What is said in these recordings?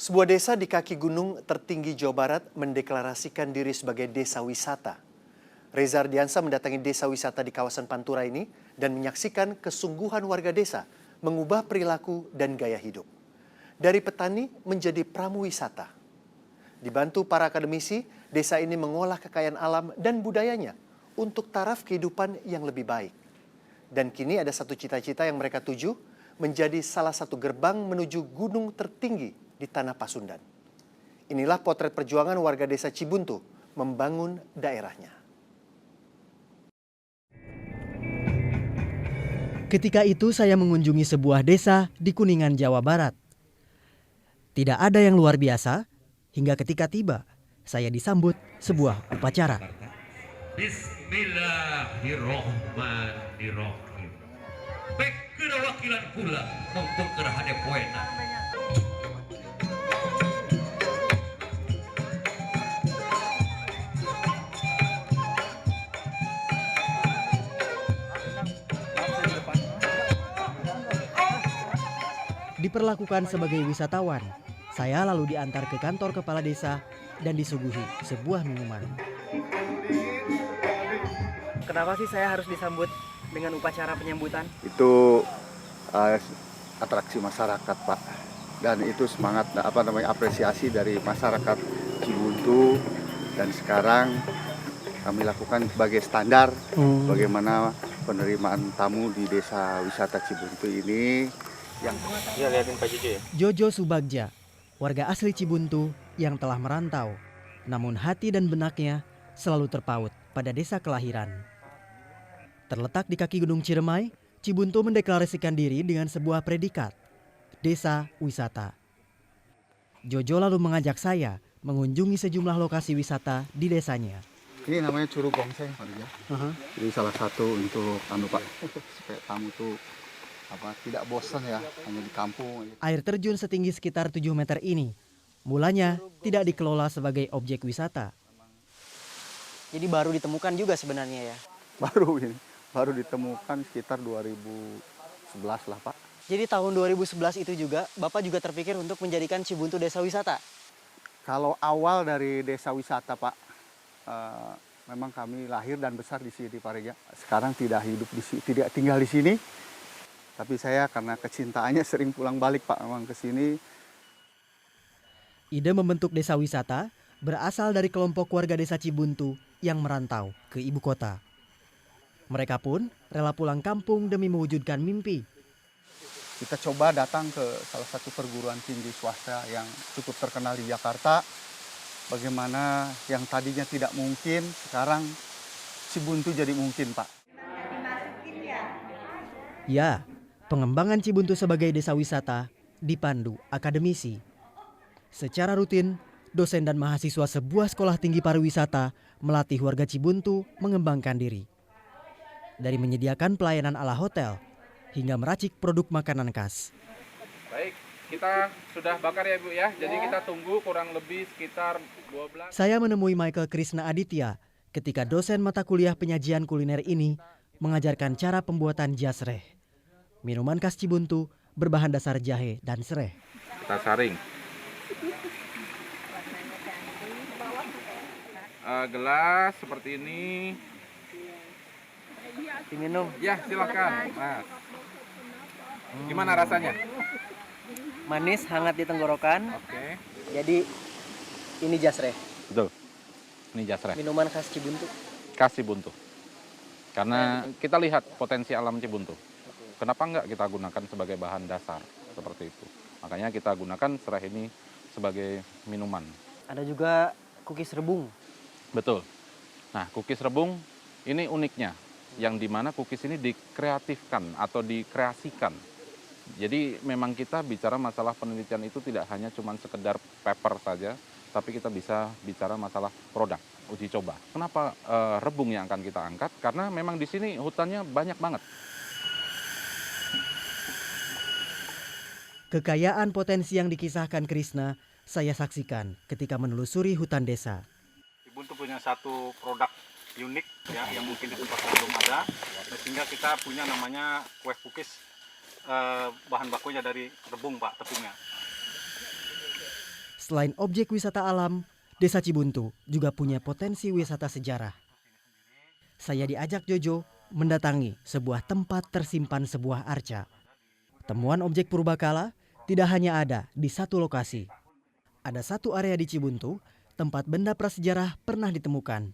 Sebuah desa di kaki gunung tertinggi Jawa Barat mendeklarasikan diri sebagai desa wisata. Reza Ardiansa mendatangi desa wisata di kawasan Pantura ini dan menyaksikan kesungguhan warga desa mengubah perilaku dan gaya hidup. Dari petani menjadi pramu wisata. Dibantu para akademisi, desa ini mengolah kekayaan alam dan budayanya untuk taraf kehidupan yang lebih baik. Dan kini ada satu cita-cita yang mereka tuju, menjadi salah satu gerbang menuju gunung tertinggi di Tanah Pasundan. Inilah potret perjuangan warga desa Cibuntu membangun daerahnya. Ketika itu saya mengunjungi sebuah desa di Kuningan, Jawa Barat. Tidak ada yang luar biasa, hingga ketika tiba, saya disambut sebuah upacara. Bismillahirrohmanirrohim. Baik wakilan pula untuk kerahade poena. Diperlakukan sebagai wisatawan, saya lalu diantar ke kantor kepala desa dan disuguhi sebuah minuman. Kenapa sih saya harus disambut dengan upacara penyambutan? Itu atraksi masyarakat, Pak. Dan itu semangat apresiasi dari masyarakat Cibuntu, dan sekarang kami lakukan sebagai standar bagaimana penerimaan tamu di desa wisata Cibuntu ini. Lihatin Pak Jojo ya. Jojo Subagja, warga asli Cibuntu yang telah merantau, namun hati dan benaknya selalu terpaut pada desa kelahiran. Terletak di kaki Gunung Ciremai, Cibuntu mendeklarasikan diri dengan sebuah predikat, desa wisata. Jojo lalu mengajak saya mengunjungi sejumlah lokasi wisata di desanya. Ini namanya Curug Gongseng, Pak Rija. Jadi salah satu untuk Pak, supaya tamu tuh tidak bosan ya, hanya di kampung. Air terjun setinggi sekitar 7 meter ini mulanya tidak dikelola sebagai objek wisata. Jadi baru ditemukan juga sebenarnya ya? Baru ditemukan sekitar 2011 lah, Pak. Jadi tahun 2011 itu juga Bapak juga terpikir untuk menjadikan Cibuntu desa wisata? Kalau awal dari desa wisata, Pak, memang kami lahir dan besar di sini, Pak Rija. Sekarang tidak tinggal di sini. Tapi saya karena kecintaannya sering pulang balik, Pak, memang ke sini. Ide membentuk desa wisata berasal dari kelompok warga desa Cibuntu yang merantau ke ibu kota. Mereka pun rela pulang kampung demi mewujudkan mimpi. Kita coba datang ke salah satu perguruan tinggi swasta yang cukup terkenal di Jakarta. Bagaimana yang tadinya tidak mungkin, sekarang Cibuntu jadi mungkin, Pak. Ya, pengembangan Cibuntu sebagai desa wisata dipandu akademisi. Secara rutin, dosen dan mahasiswa sebuah sekolah tinggi pariwisata melatih warga Cibuntu mengembangkan diri. Dari menyediakan pelayanan ala hotel hingga meracik produk makanan khas. Baik, kita sudah bakar ya Bu ya. Jadi kita tunggu kurang lebih sekitar 12. Saya menemui Michael Krishna Aditya ketika dosen mata kuliah penyajian kuliner ini mengajarkan cara pembuatan jasreh. Minuman khas Cibuntu berbahan dasar jahe dan sereh. Kita saring. Gelas seperti ini. Diminum? Ya silakan, Mas. Gimana rasanya? Manis, hangat di tenggorokan. Oke. Jadi ini jasreh, Betul. Ini jasreh. minuman khas Cibuntu. Khas Cibuntu. Karena kita lihat potensi alam Cibuntu. Kenapa enggak kita gunakan sebagai bahan dasar seperti itu? Makanya kita gunakan serai ini sebagai minuman. Ada juga kukis rebung. Betul. Nah, kukis rebung ini uniknya, yang dimana kukis ini dikreatifkan atau dikreasikan. Jadi memang kita bicara masalah penelitian itu tidak hanya cuma sekedar paper saja, tapi kita bisa bicara masalah produk, uji coba. Kenapa rebung yang akan kita angkat? Karena memang di sini hutannya banyak banget. Kekayaan potensi yang dikisahkan Krishna saya saksikan ketika menelusuri hutan desa. Cibuntu punya satu produk unik ya yang mungkin di tempat lain belum ada, sehingga kita punya namanya kue kukis, bahan bakunya dari rebung, Pak, tepungnya. Selain objek wisata alam, Desa Cibuntu juga punya potensi wisata sejarah. Saya diajak Jojo mendatangi sebuah tempat tersimpan sebuah arca. Temuan objek purbakala tidak hanya ada di satu lokasi. Ada satu area di Cibuntu tempat benda prasejarah pernah ditemukan.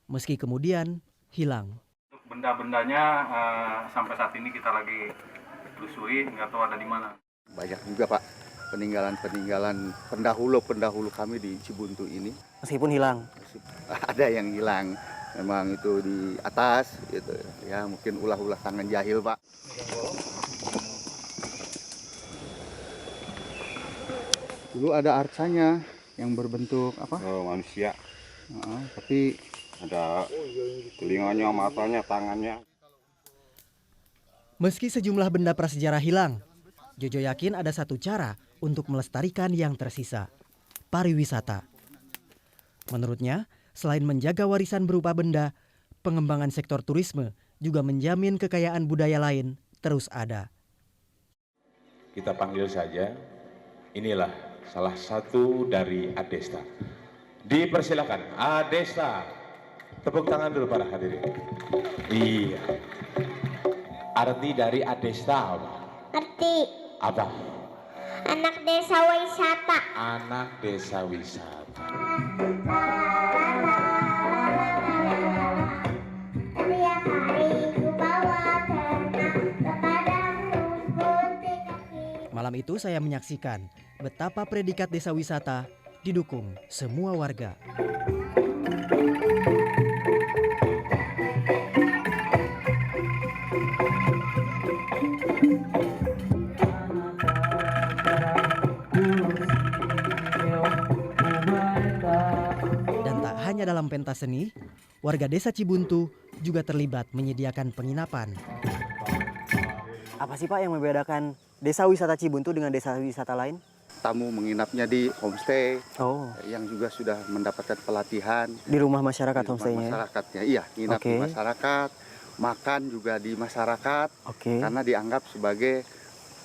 Meski kemudian hilang. Untuk benda-bendanya sampai saat ini kita lagi telusuri, nggak tahu ada di mana. Banyak juga Pak peninggalan pendahulu kami di Cibuntu ini. Meskipun hilang. Ada yang hilang, memang itu di atas gitu ya, mungkin ulah-ulah tangan jahil Pak. Dulu ada arcanya yang berbentuk apa? Manusia, Tapi ada telinganya, matanya, tangannya. Meski sejumlah benda prasejarah hilang, Jojo yakin ada satu cara untuk melestarikan yang tersisa, pariwisata. Menurutnya, selain menjaga warisan berupa benda, pengembangan sektor turisme juga menjamin kekayaan budaya lain terus ada. Kita panggil saja, inilah salah satu dari Adesta. Dipersilakan, Adesta. Tepuk tangan dulu para hadirin. Iya. Arti dari Adesta apa? Arti Apa? anak desa wisata. Anak desa wisata. Tiap hari ku bawa ternak ke padang rumput di kaki. Malam itu saya menyaksikan betapa predikat desa wisata didukung semua warga. Dan tak hanya dalam pentas seni, warga desa Cibuntu juga terlibat menyediakan penginapan. Apa sih Pak yang membedakan desa wisata Cibuntu dengan desa wisata lain? tamu menginapnya di homestay Oh, yang juga sudah mendapatkan pelatihan di rumah masyarakat di rumah homestay-nya. masyarakatnya. Iya, nginap di Oke. masyarakat, makan juga di masyarakat Oke. karena dianggap sebagai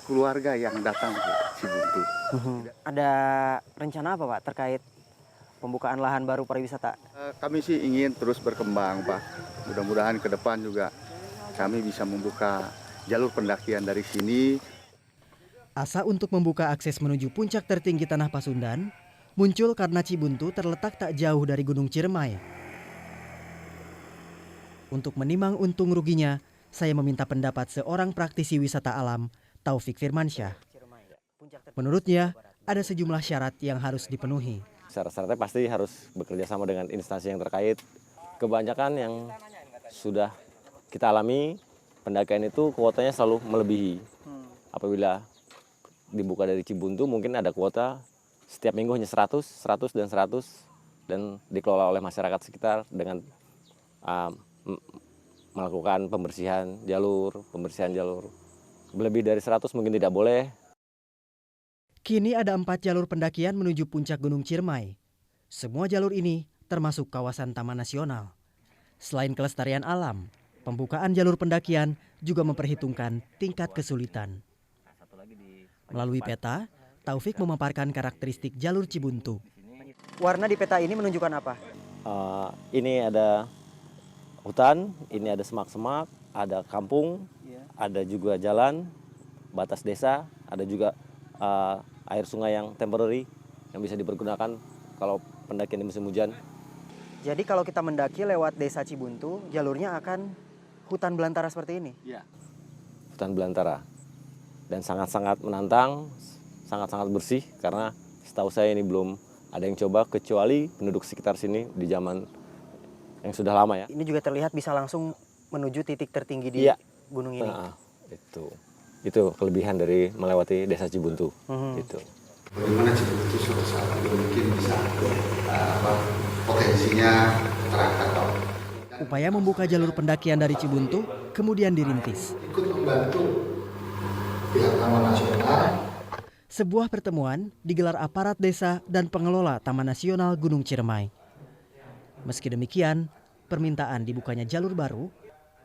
keluarga yang datang ke Cibuntu. Ada rencana apa Pak terkait pembukaan lahan baru pariwisata? Kami sih ingin terus berkembang, Pak. Mudah-mudahan ke depan juga kami bisa membuka jalur pendakian dari sini. Asa untuk membuka akses menuju puncak tertinggi Tanah Pasundan muncul karena Cibuntu terletak tak jauh dari Gunung Ciremai. Untuk menimang untung ruginya, saya meminta pendapat seorang praktisi wisata alam, Taufik Firmansyah. Menurutnya, ada sejumlah syarat yang harus dipenuhi. Syarat-syaratnya pasti harus bekerja sama dengan instansi yang terkait. Kebanyakan yang sudah kita alami, pendakian itu kuotanya selalu melebihi. Apabila dibuka dari Cibuntu mungkin ada kuota setiap minggu hanya 100 dan 100 dan dikelola oleh masyarakat sekitar dengan melakukan pembersihan jalur. Lebih dari 100 mungkin tidak boleh. Kini ada 4 jalur pendakian menuju puncak Gunung Ciremai. Semua jalur ini termasuk kawasan Taman Nasional. Selain kelestarian alam, pembukaan jalur pendakian juga memperhitungkan tingkat kesulitan. Melalui peta, Taufik memaparkan karakteristik jalur Cibuntu. Warna di peta ini menunjukkan apa? Ini ada hutan, ini ada semak-semak, ada kampung, ada juga jalan, batas desa, ada juga air sungai yang temporary yang bisa dipergunakan kalau pendakian di musim hujan. Jadi kalau kita mendaki lewat desa Cibuntu, jalurnya akan hutan belantara seperti ini? Iya. Hutan belantara. Dan sangat-sangat menantang, sangat-sangat bersih karena setahu saya ini belum ada yang coba kecuali penduduk sekitar sini di zaman yang sudah lama ya. Ini juga terlihat bisa langsung menuju titik tertinggi di gunung ini. Itu kelebihan dari melewati desa Cibuntu. Gitu. Bagaimana Cibuntu suatu saat mungkin bisa potensinya terangkat, Pak. Upaya membuka jalur pendakian dari Cibuntu kemudian dirintis. Ikut membantu pihak Taman Nasional. Sebuah pertemuan digelar aparat desa dan pengelola Taman Nasional Gunung Ciremai. Meski demikian, permintaan dibukanya jalur baru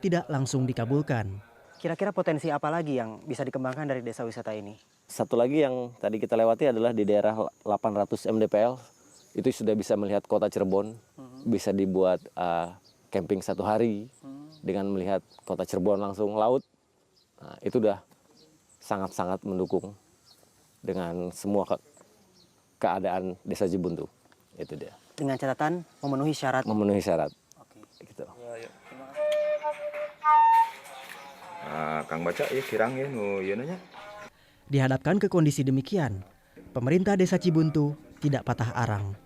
tidak langsung dikabulkan. Kira-kira potensi apa lagi yang bisa dikembangkan dari desa wisata ini? Satu lagi yang tadi kita lewati adalah di daerah 800 mdpl. Itu sudah bisa melihat kota Cirebon, bisa dibuat camping 1 hari dengan melihat kota Cirebon langsung laut. Nah, itu udah sangat-sangat mendukung dengan semua keadaan Desa Cibuntu. Itu dia. Dengan catatan memenuhi syarat. Memenuhi syarat. Oke. Gitu. Kang baca ya kirang ya nu ieu nya. Dihadapkan ke kondisi demikian, pemerintah Desa Cibuntu tidak patah arang.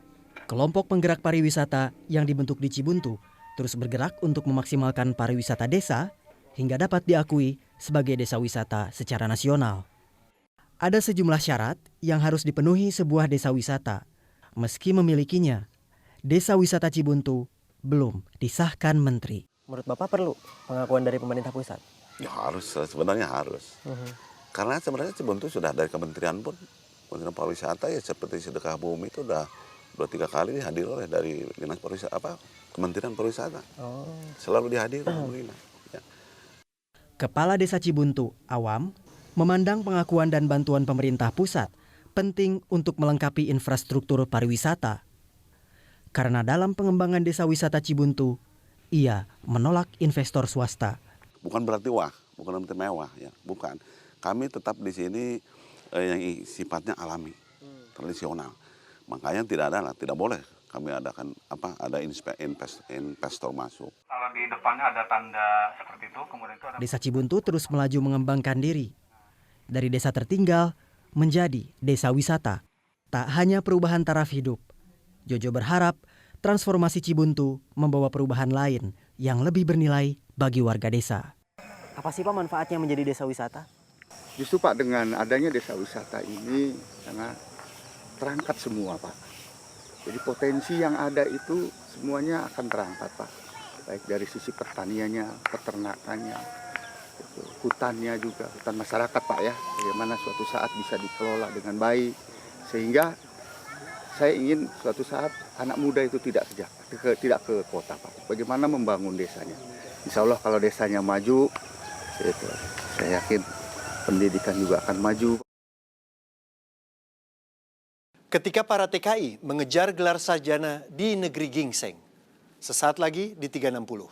Kelompok penggerak pariwisata yang dibentuk di Cibuntu terus bergerak untuk memaksimalkan pariwisata desa hingga dapat diakui sebagai desa wisata secara nasional. Ada sejumlah syarat yang harus dipenuhi sebuah desa wisata. Meski memilikinya, Desa Wisata Cibuntu belum disahkan Menteri. Menurut Bapak perlu pengakuan dari pemerintah pusat? Ya harus, sebenarnya harus. Karena sebenarnya Cibuntu sudah dari kementerian pun, Kementerian Pariwisata ya seperti sedekah bumi itu udah 2-3 kali dihadir oleh dari Dinas Pariwisata, Kementerian Pariwisata. Selalu dihadir. Ya. Kepala Desa Cibuntu, Awam, memandang pengakuan dan bantuan pemerintah pusat penting untuk melengkapi infrastruktur pariwisata. Karena dalam pengembangan desa wisata Cibuntu, ia menolak investor swasta. Bukan berarti bukan berarti mewah, ya, bukan. Kami tetap di sini yang sifatnya alami, tradisional. Makanya tidak boleh kami adakan ada investor masuk. Kalau di depannya ada tanda seperti itu, kemudian itu ada Desa Cibuntu terus melaju mengembangkan diri. Dari desa tertinggal menjadi desa wisata. Tak hanya perubahan taraf hidup, Jojo berharap transformasi Cibuntu membawa perubahan lain yang lebih bernilai bagi warga desa. Apa sih Pak manfaatnya menjadi desa wisata? Justru Pak, dengan adanya desa wisata ini sangat terangkat semua Pak. Jadi potensi yang ada itu semuanya akan terangkat Pak. Baik dari sisi pertaniannya, peternakannya, hutannya juga, hutan masyarakat Pak ya. Bagaimana suatu saat bisa dikelola dengan baik. Sehingga saya ingin suatu saat anak muda itu tidak ke kota Pak. Bagaimana membangun desanya. Insya Allah kalau desanya maju, saya yakin pendidikan juga akan maju. Ketika para TKI mengejar gelar sarjana di negeri gingseng. Sesaat lagi di 360.